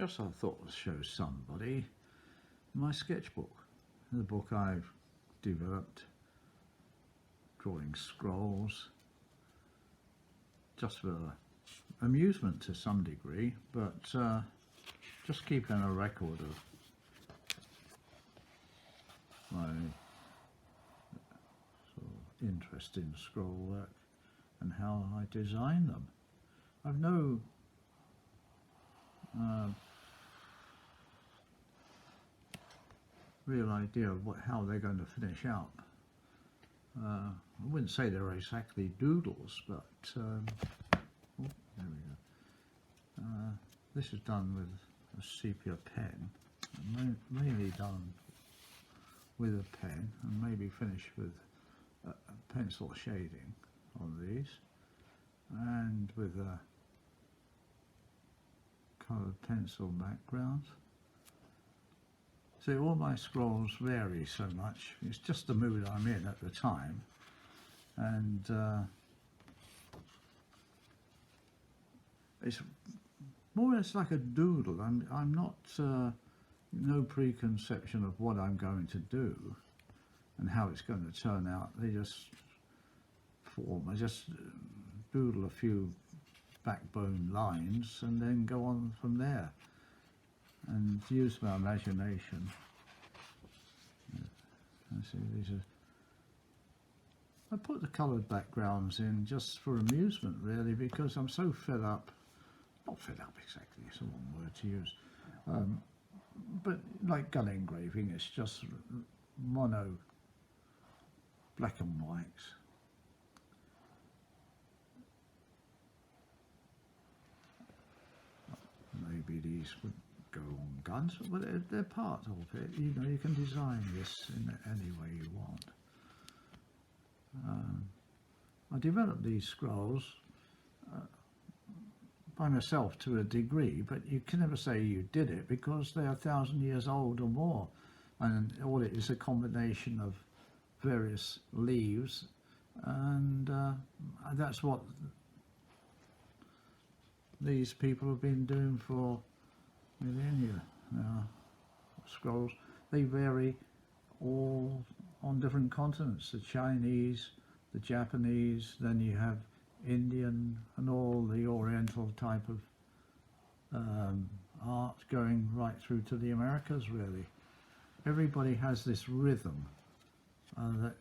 Just I thought to show somebody my sketchbook, the book I've developed, drawing scrolls, just for amusement to some degree, but just keeping a record of my sort of interest in scroll work and how I design them. I've no real idea of how they're going to finish up. I wouldn't say they're exactly doodles, but oh, there we go. This is done with a sepia pen, mainly done with a pen, and maybe finished with a pencil shading on these, and with a coloured pencil background. See, all my scrolls vary so much. It's just the mood I'm in at the time, and it's more or less like a doodle. I'm not no preconception of what I'm going to do and how it's going to turn out. They just form. I just doodle a few backbone lines and then go on from there and use my imagination. I see these are. I put the coloured backgrounds in just for amusement, really, because I'm so fed up. Not fed up exactly, it's the wrong word to use. But like gun engraving, it's just mono, black and white. Maybe these would go on guns, but they're part of it. You know, you can design this in any way you want. I developed these scrolls by myself to a degree, but you can never say you did it because they are 1,000 years old or more, and all it is a combination of various leaves, and that's what these people have been doing for millennia now. Scrolls, they vary all on different continents, the Chinese, the Japanese, then you have Indian and all the Oriental type of art going right through to the Americas, really. Everybody has this rhythm that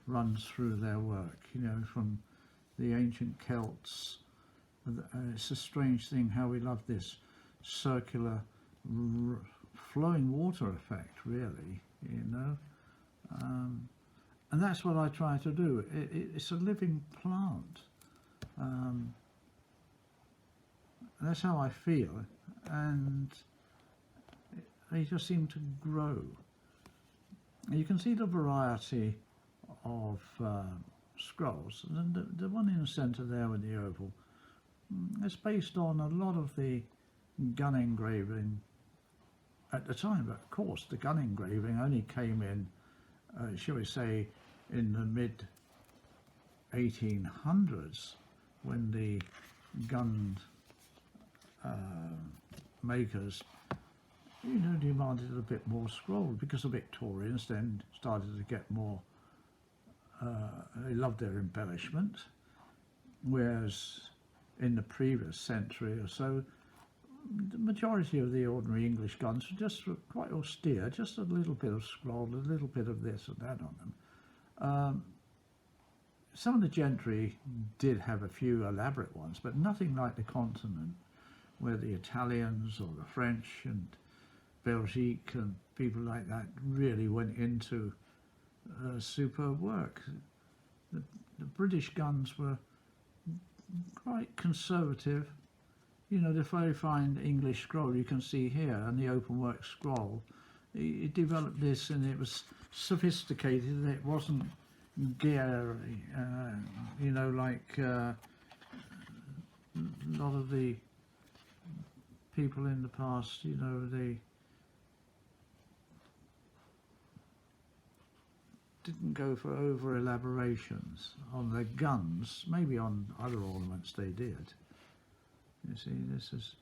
runs through their work, you know, from the ancient Celts. It's a strange thing how we love this circular flowing water effect, really, you know. And that's what I try to do. It's a living plant. That's how I feel, and they just seem to grow. You can see the variety of scrolls. The one in the centre there with the oval, it's based on a lot of the gun engraving at the time, but of course the gun engraving only came in, shall we say, in the mid 1800s, when the gun makers, you know, demanded a bit more scroll, because the Victorians then started to get more, they loved their embellishment, whereas in the previous century or so, the majority of the ordinary English guns were just quite austere, just a little bit of scroll, a little bit of this and that on them. Some of the gentry did have a few elaborate ones, but nothing like the continent, where the Italians or the French and Belgique and people like that really went into superb work. The British guns were quite conservative. You know, the very fine English scroll you can see here, and the openwork scroll, it developed this, and it was sophisticated, and it wasn't gear, you know, like a lot of the people in the past, you know, they didn't go for over elaborations on their guns. Maybe on other ornaments they did. You see, this is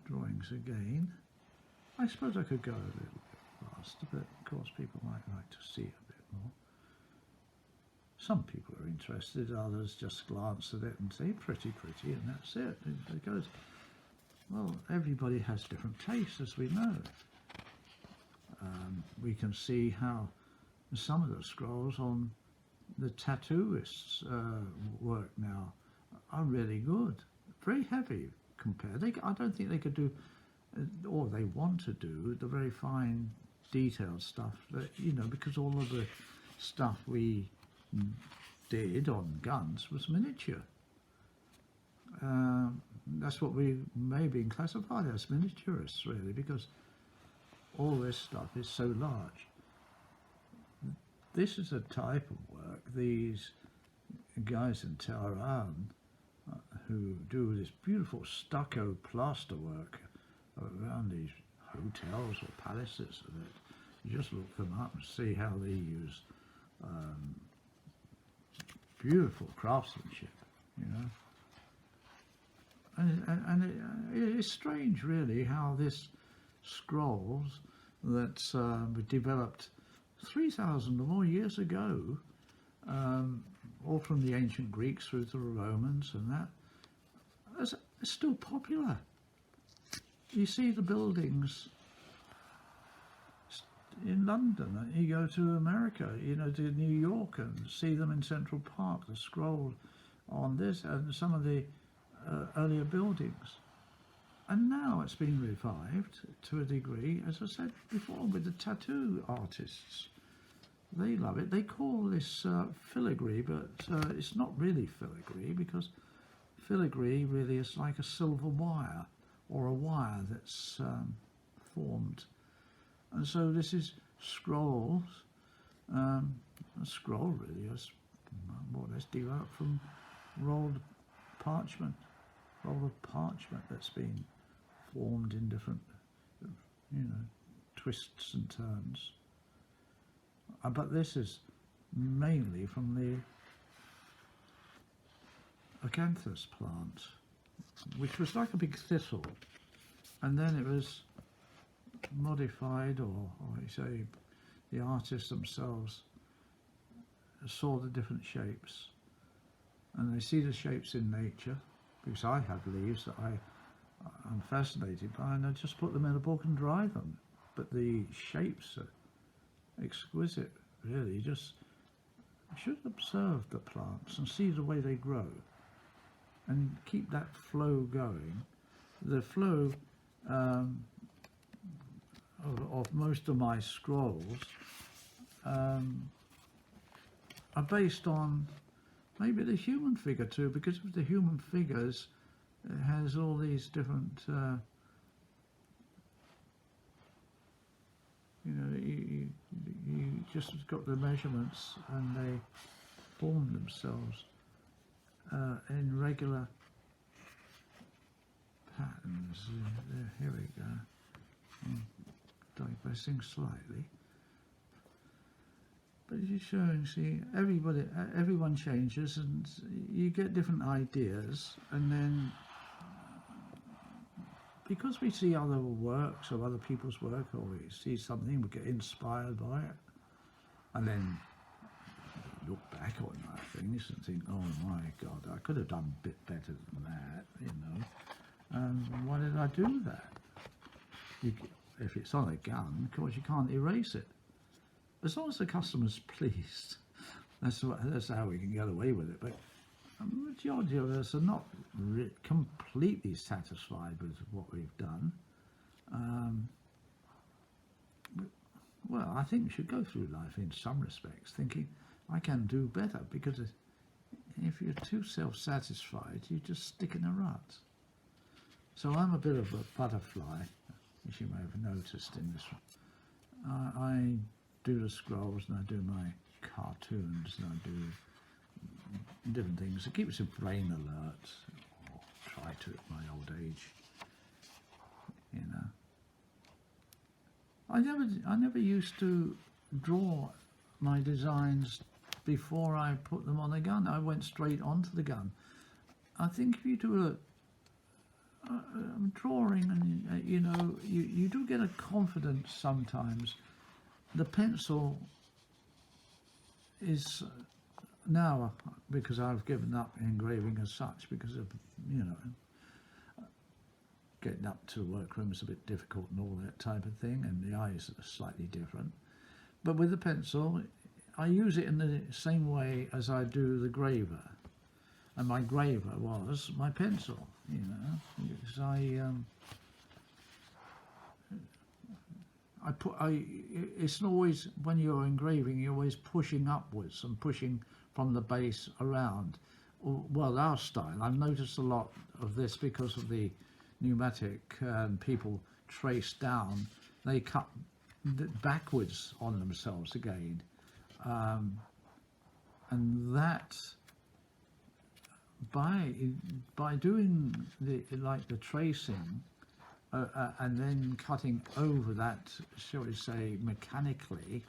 drawings again. I suppose I could go a little bit faster, but of course people might like to see a bit more. Some people are interested, others just glance at it and say, pretty, and that's it. It goes, well, everybody has different tastes, as we know. We can see how some of the scrolls on the tattooists' work now are really good, very heavy compared. I don't think they could do, or they want to do, the very fine detailed stuff that, you know, because all of the stuff we did on guns was miniature. That's what we may have been classified as, miniaturists, really, because all this stuff is so large. This is a type of work these guys in Tehran who do this beautiful stucco plaster work around these hotels or palaces. You just look them up and see how they use beautiful craftsmanship, you know. And it's strange, really, how this scrolls that were developed 3,000 or more years ago, all from the ancient Greeks through to the Romans and that, is still popular. You see the buildings in London, you go to America, you know, to New York, and see them in Central Park, the scroll on this, and some of the earlier buildings. And now it's been revived to a degree, as I said before, with the tattoo artists. They love it. They call this filigree, but it's not really filigree, because filigree really is like a silver wire, or a wire that's formed. And so this is scrolls. A scroll really is more or less developed from rolled parchment, roll of parchment that's been formed in different, you know, twists and turns. But this is mainly from the acanthus plant, which was like a big thistle, and then it was modified, or you say the artists themselves saw the different shapes, and they see the shapes in nature, because I have leaves that I'm fascinated by, and I just put them in a book and dry them. But the shapes are exquisite, really. You just should observe the plants and see the way they grow and keep that flow going. The flow of most of my scrolls are based on maybe the human figure too, because of the human figures, it has all these different, you know, you just got the measurements and they form themselves in regular patterns. Here we go. I'm digressing slightly. But you're showing, see, everyone changes, and you get different ideas, and then because we see other works of other people's work, or we see something, we get inspired by it, and then look back on our things and think, oh my God, I could have done a bit better than that, you know, and why did I do that? If it's on a gun, of course you can't erase it. As long as the customer's pleased, that's how we can get away with it. But the majority of us are not completely satisfied with what we've done. Well, I think we should go through life in some respects thinking, I can do better, because if you're too self-satisfied, you just stick in a rut. So I'm a bit of a butterfly, as you may have noticed in this one. I do the scrolls, and I do my cartoons, and I do different things. It keeps your brain alert, or try to at my old age, you know. I never used to draw my designs before I put them on a gun. I went straight onto the gun. I think if you do drawing, and you know, you do get a confidence sometimes. The pencil is now, because I've given up engraving as such, because of, you know, getting up to the workroom is a bit difficult and all that type of thing, and the eyes are slightly different. But with the pencil, I use it in the same way as I do the graver, and my graver was my pencil, you know, because it's always, when you're engraving, you're always pushing upwards and pushing from the base around. Well, our style, I've noticed a lot of this because of the pneumatic, people trace down, they cut backwards on themselves again. And that, by doing the tracing, and then cutting over that, shall we say, mechanically,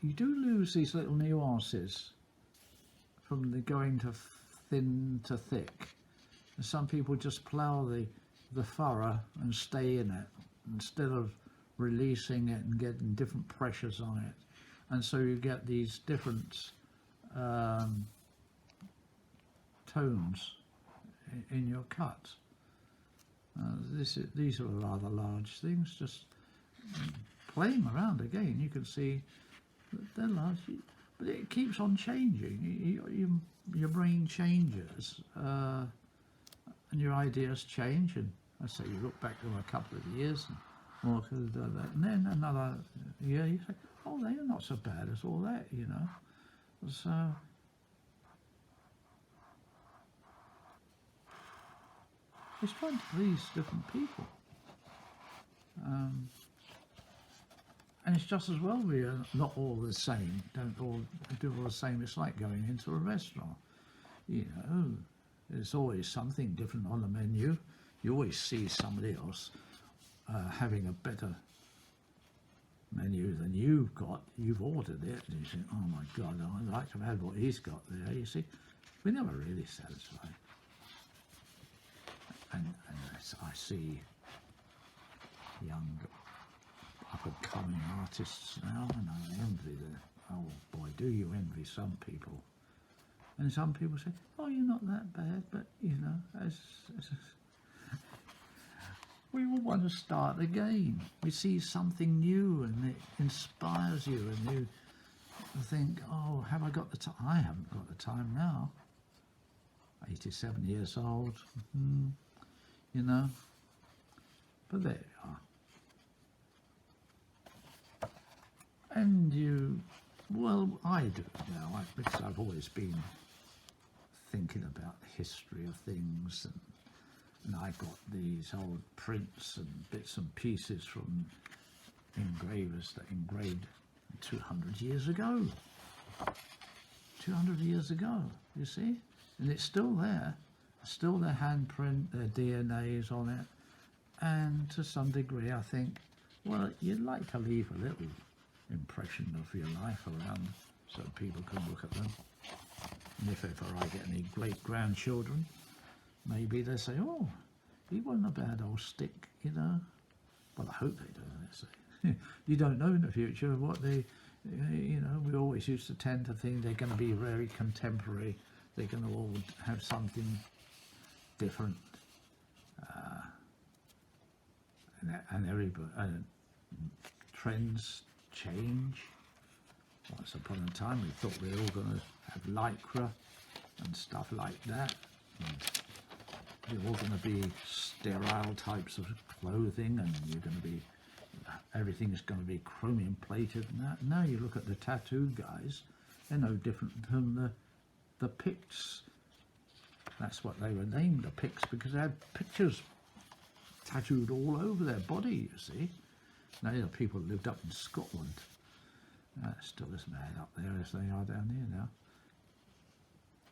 you do lose these little nuances from the going to thin to thick. And some people just plough the furrow and stay in it instead of releasing it and getting different pressures on it. And so you get these different tones in your cut. These are rather large things, just playing around again. You can see that they're large, but it keeps on changing. Your brain changes, and your ideas change. And I say, you look back over a couple of years, and then another year, you say, oh, they're not so bad as all that, you know. So it's trying to please different people, and it's just as well we are not all the same, don't all do all the same. It's like going into a restaurant, you know, there's always something different on the menu. You always see somebody else having a better menu than you've got. You've ordered it and you think, oh my God, I'd like to have had what he's got there. You see, we're never really satisfied. And I see young up-and-coming artists now, and I envy them. Oh boy, do you envy some people. And some people say, oh, you're not that bad, but you know, as we all want to start again. We see something new and it inspires you, and you think, oh, have I got the time? I haven't got the time now. 87 years old, you know, but there you are. And you, well, I do now, because I've always been thinking about the history of things, and I got these old prints and bits and pieces from engravers that engraved 200 years ago. 200 years ago, you see? And it's still there. Still their handprint, their DNAs on it. And to some degree, I think, well, you'd like to leave a little impression of your life around so people can look at them. And if ever I get any great-grandchildren, maybe they say, oh, he wasn't a bad old stick, you know. Well, I hope they do, they say. You don't know in the future what they, you know, we always used to tend to think they're going to be very contemporary. They're going to all have something different. And everybody, trends change. Once upon a time, we thought we were all going to have lycra and stuff like that. And we're all going to be sterile types of clothing, and you're going to be, everything's going to be chromium plated and that. Now you look at the tattoo guys, they're no different than the Picts. That's what they were named, the Picts, because they had pictures tattooed all over their body, you see. Now the people that lived up in Scotland, still as mad up there as they are down here now.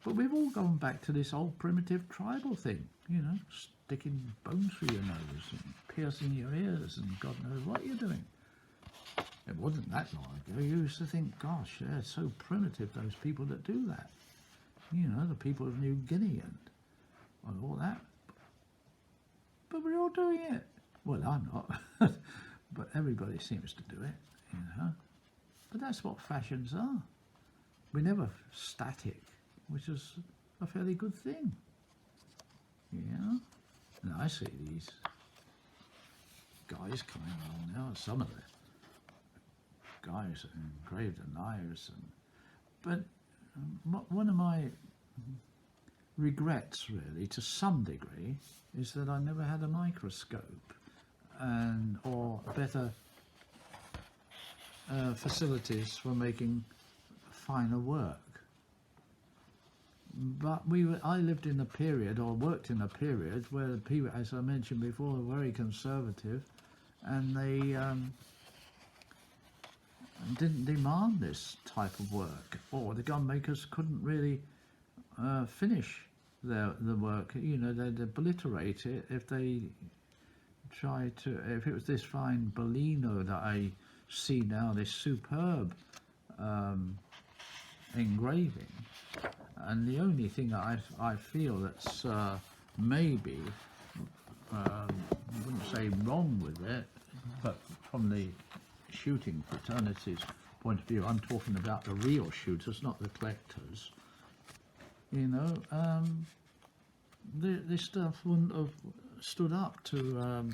But we've all gone back to this old primitive tribal thing, you know, sticking bones through your nose and piercing your ears and God knows what you're doing. It wasn't that long ago. You used to think, gosh, they're so primitive, those people that do that. You know, the people of New Guinea and and all that. But we're all doing it. Well, I'm not, but everybody seems to do it, you know. But that's what fashions are. We're never static, which is a fairly good thing, you know. And I see these guys coming along now, some of the guys that engrave the knives, but one of my regrets, really, to some degree, is that I never had a microscope or better facilities for making finer work. But I lived in a period, or worked in a period, where the people, as I mentioned before, were very conservative, and they didn't demand this type of work, or the gun makers couldn't really finish the work. You know, they'd obliterate it if they tried to. If it was this fine Bellino that I see now, this superb engraving, and the only thing that I feel that's maybe I wouldn't say wrong with it, but from the shooting fraternity's point of view, I'm talking about the real shooters, not the collectors. You know, this stuff wouldn't have stood up to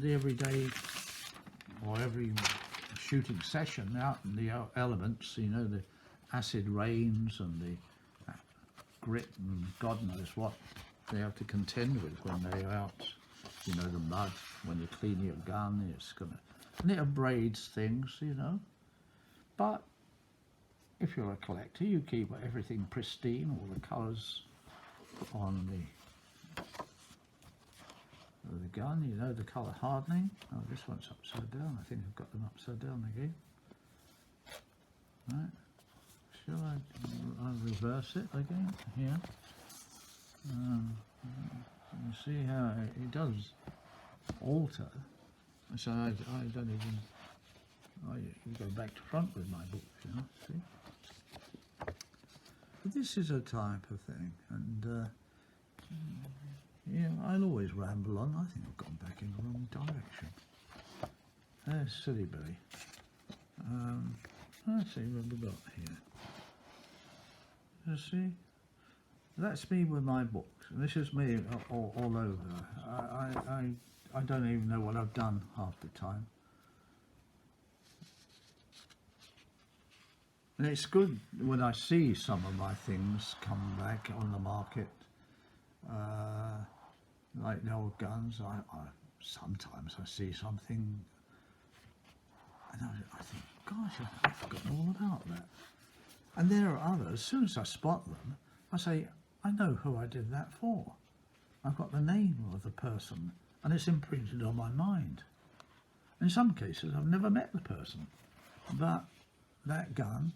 the everyday or every shooting session out in the elements, you know, the acid rains and the grit and God knows what they have to contend with when they're out, you know, the mud, when you clean your gun, it's gonna, and it abrades things, you know. But if you're a collector, you keep everything pristine, all the colours on the gun, you know, the colour hardening. Oh, this one's upside down. I think I've got them upside down again. Right. Shall I reverse it again? Here. You see how it does alter. So I don't even. You go back to front with my book, you know. See. But this is a type of thing, and yeah, I'll always ramble on. I think I've gone back in the wrong direction. There's Silly Billy. Let's see what we've got here. You see, that's me with my books, and this is me all over. I don't even know what I've done half the time. And it's good when I see some of my things come back on the market, like the old guns. Sometimes I see something and I think, gosh, I've forgotten all about that. And there are others, as soon as I spot them, I say, I know who I did that for. I've got the name of the person and it's imprinted on my mind. In some cases, I've never met the person, but that gun,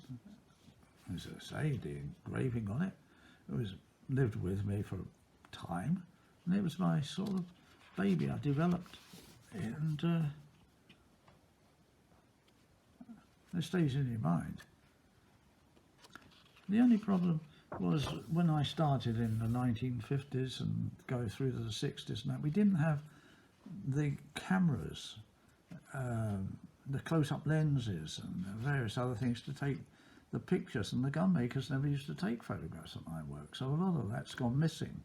as I say, the engraving on it, lived with me for time, and it was my sort of baby. I developed it, and it stays in your mind. The only problem was when I started in the 1950s and go through to the 60s and that, we didn't have the cameras, the close-up lenses and various other things to take the pictures, and the gun makers never used to take photographs of my work, so a lot of that's gone missing.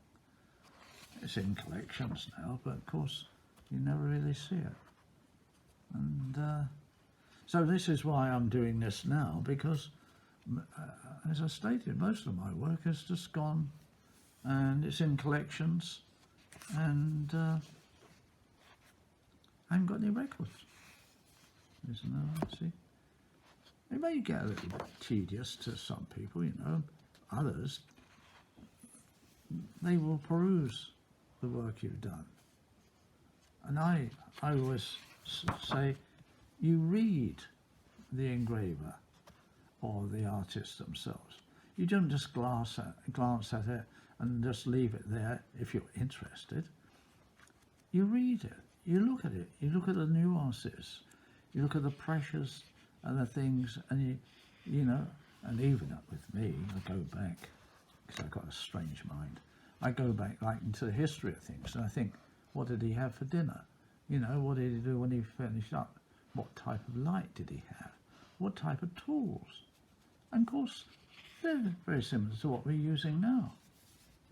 It's in collections now, but of course you never really see it. And so this is why I'm doing this now, because as I stated, most of my work has just gone and it's in collections, and I haven't got any records. There's no, see. It may get a little bit tedious to some people, you know. Others, they will peruse the work you've done. And I always say, you read the engraver or the artist themselves. You don't just glance at it and just leave it there if you're interested. You read it, you look at it, you look at the nuances, you look at the pressures and the things, and you know, and even up with me, I go back, because I've got a strange mind, I go back like into the history of things, and I think, what did he have for dinner? You know, what did he do when he finished up? What type of light did he have? What type of tools? And of course, they're very similar to what we're using now.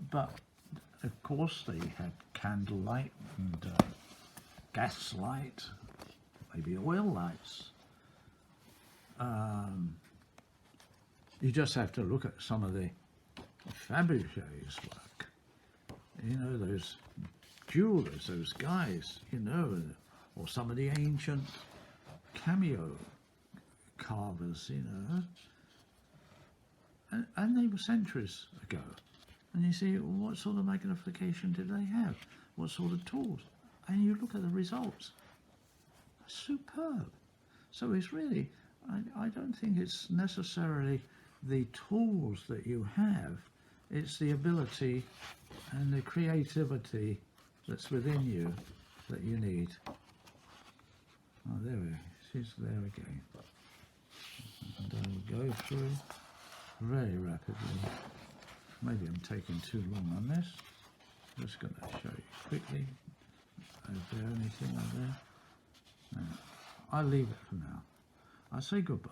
But of course, they had candlelight and gas light, maybe oil lights. You just have to look at some of the Fabergé's work. You know, those jewelers, those guys, you know, or some of the ancient cameo carvers, you know. And they were centuries ago. And you see, what sort of magnification did they have? What sort of tools? And you look at the results. Superb. So it's really, I don't think it's necessarily the tools that you have, it's the ability and the creativity that's within you that you need. Oh, there we go. She's there again. And I'll go through very rapidly. Maybe I'm taking too long on this. I'm just going to show you quickly. Is there anything on there? No. I'll leave it for now. I'll say goodbye.